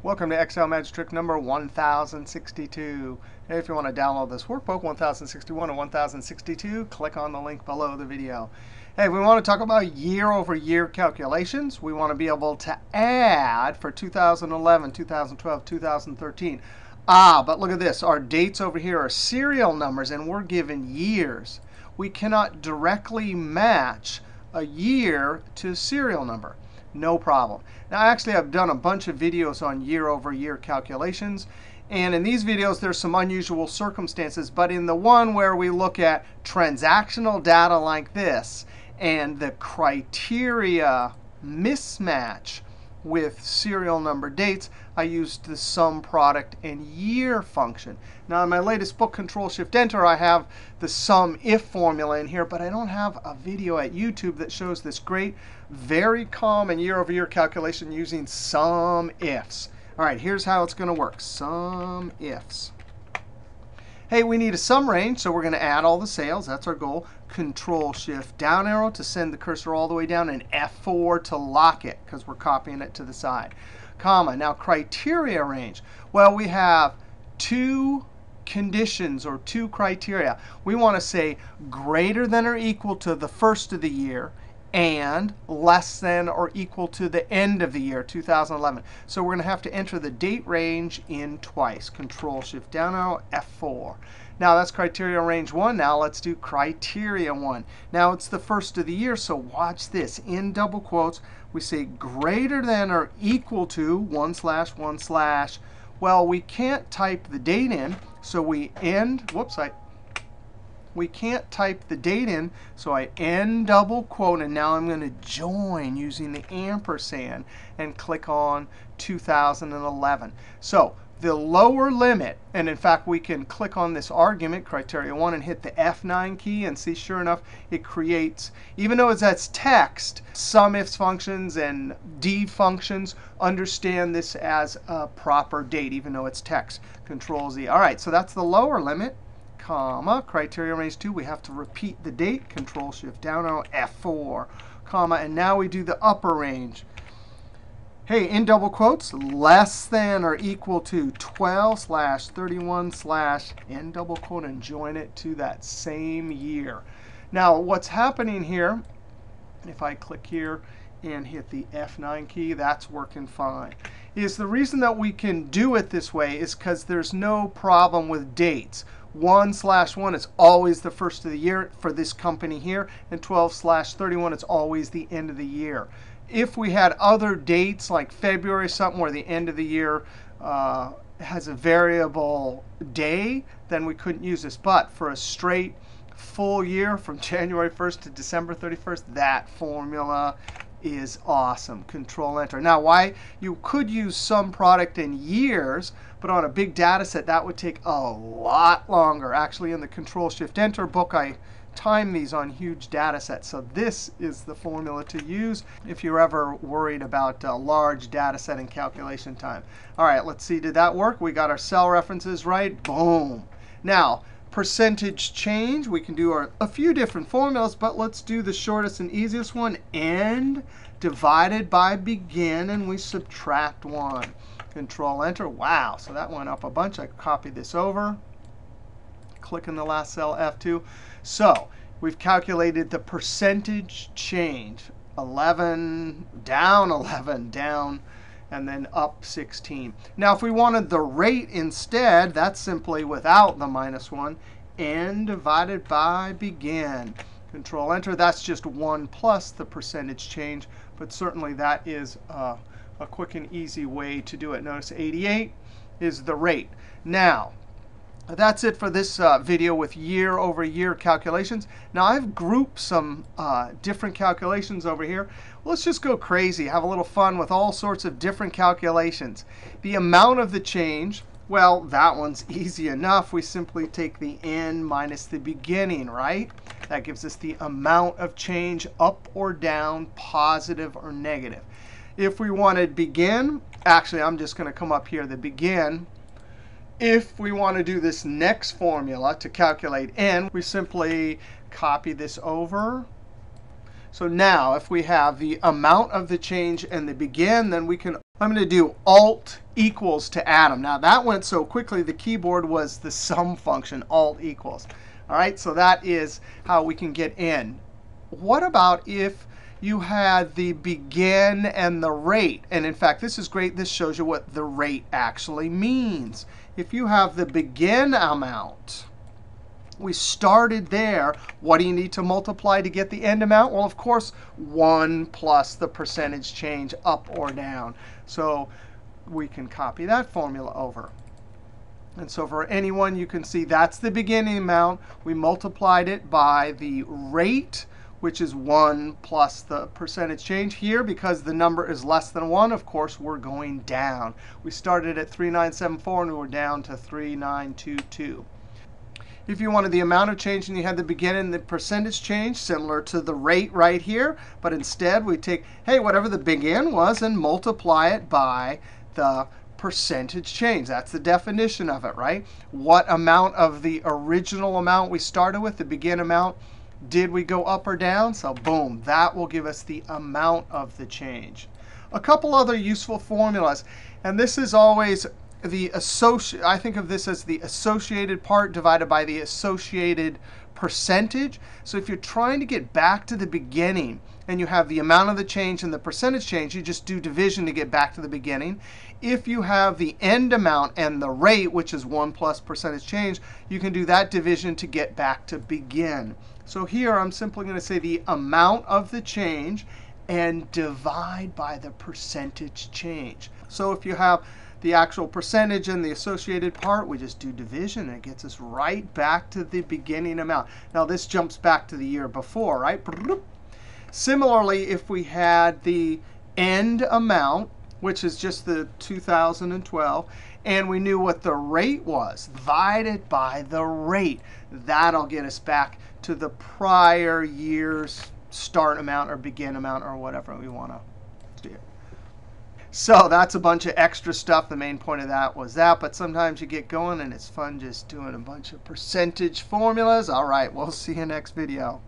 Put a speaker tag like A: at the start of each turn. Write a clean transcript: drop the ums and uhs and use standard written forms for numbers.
A: Welcome to Excel Magic Trick number 1062. If you want to download this workbook, 1061 and 1062, click on the link below the video. Hey, we want to talk about year-over-year calculations. We want to be able to add for 2011, 2012, 2013. But look at this. Our dates over here are serial numbers, and we're given years. We cannot directly match a year to a serial number. No problem. Now, actually, I've done a bunch of videos on year-over-year calculations. And in these videos, there's some unusual circumstances. But in the one where we look at transactional data like this and the criteria mismatch with serial number dates, I used the sum product and year function. Now, in my latest book, Control-Shift-Enter, I have the SUMIF formula in here, but I don't have a video at YouTube that shows this great, very common year-over-year calculation using SUMIFS. All right, here's how it's going to work. SUMIFS. Hey, we need a sum range, so we're going to add all the sales. That's our goal. Control-Shift down arrow to send the cursor all the way down, and F4 to lock it, because we're copying it to the side. Comma. Now, criteria range. Well, we have two conditions or two criteria. We want to say greater than or equal to the first of the year and less than or equal to the end of the year, 2011. So we're going to have to enter the date range in twice. Control-Shift down arrow, F4. Now, that's criteria range 1. Now, let's do criteria 1. Now, it's the first of the year, so watch this. In double quotes, we say greater than or equal to 1/1/. Well, we can't type the date in, so we end. We can't type the date in, so I end double quote, and now I'm going to join using the ampersand and click on 2011. So the lower limit, and in fact, we can click on this argument, criteria 1, and hit the F9 key, and see, sure enough, it creates, even though that's text, SUMIFS functions and D functions understand this as a proper date, even though it's text. Control-Z. All right, so that's the lower limit. Comma, criteria range 2, we have to repeat the date, Control-Shift down arrow, F4, comma, and now we do the upper range. Hey, in double quotes, less than or equal to 12/31/ end double quote, and join it to that same year. Now, what's happening here, if I click here and hit the F9 key, that's working fine. Is the reason that we can do it this way is because there's no problem with dates. 1/1 is always the first of the year for this company here, and 12/31 is always the end of the year. If we had other dates like February, something where the end of the year has a variable day, then we couldn't use this. But for a straight full year from January 1st to December 31st, that formula is awesome. Control-Enter. Now, why you could use sum product in years, but on a big data set, that would take a lot longer. Actually, in the Control-Shift-Enter book, I time these on huge data sets. So this is the formula to use if you're ever worried about a large data set and calculation time. All right, let's see. Did that work? We got our cell references right. Boom. Now, percentage change, we can do a few different formulas, but let's do the shortest and easiest one. End divided by begin, and we subtract 1. Control-Enter. Wow, so that went up a bunch. I copied this over. Click in the last cell, F2. So we've calculated the percentage change. 11, down, and then up 16. Now, if we wanted the rate instead, that's simply without the -1. End divided by begin. Control-Enter. That's just 1 plus the percentage change. But certainly, that is a quick and easy way to do it. Notice 88 is the rate. Now, that's it for this video with year-over-year calculations. Now, I've grouped some different calculations over here. Let's just go crazy, have a little fun with all sorts of different calculations. The amount of the change, well, that one's easy enough. We simply take the end minus the beginning, right? That gives us the amount of change up or down, positive or negative. If we wanted begin, actually, I'm just going to come up here, the begin. If we want to do this next formula to calculate n, we simply copy this over. So now, if we have the amount of the change and the begin, then we can, I'm going to do Alt equals to add them. Now, that went so quickly, the keyboard was the sum function, alt equals. All right, so that is how we can get in. What about if you had the begin and the rate? And in fact, this is great. This shows you what the rate actually means. If you have the begin amount, we started there. What do you need to multiply to get the end amount? Well, of course, 1 plus the percentage change up or down. So we can copy that formula over. And so for anyone, you can see that's the beginning amount. We multiplied it by the rate, which is 1 plus the percentage change. Here, because the number is less than 1, of course, we're going down. We started at 3974, and we were down to 3922. If you wanted the amount of change and you had the beginning and the percentage change, similar to the rate right here, but instead we take, hey, whatever the begin was and multiply it by the percentage change. That's the definition of it, right? What amount of the original amount we started with, the begin amount, did we go up or down? So boom, that will give us the amount of the change. A couple other useful formulas, and this is always the I think of this as the associated part divided by the associated percentage. So if you're trying to get back to the beginning and you have the amount of the change and the percentage change, you just do division to get back to the beginning. If you have the end amount and the rate, which is 1 plus percentage change, you can do that division to get back to begin. So here I'm simply going to say the amount of the change and divide by the percentage change. So if you have the actual percentage and the associated part, we just do division, and it gets us right back to the beginning amount. Now, this jumps back to the year before, right? Similarly, if we had the end amount, which is just the 2012, and we knew what the rate was, divided by the rate, that'll get us back to the prior year's start amount or begin amount or whatever we want to do. So that's a bunch of extra stuff. The main point of that was that. But sometimes you get going, and it's fun just doing a bunch of percentage formulas. All right, we'll see you next video.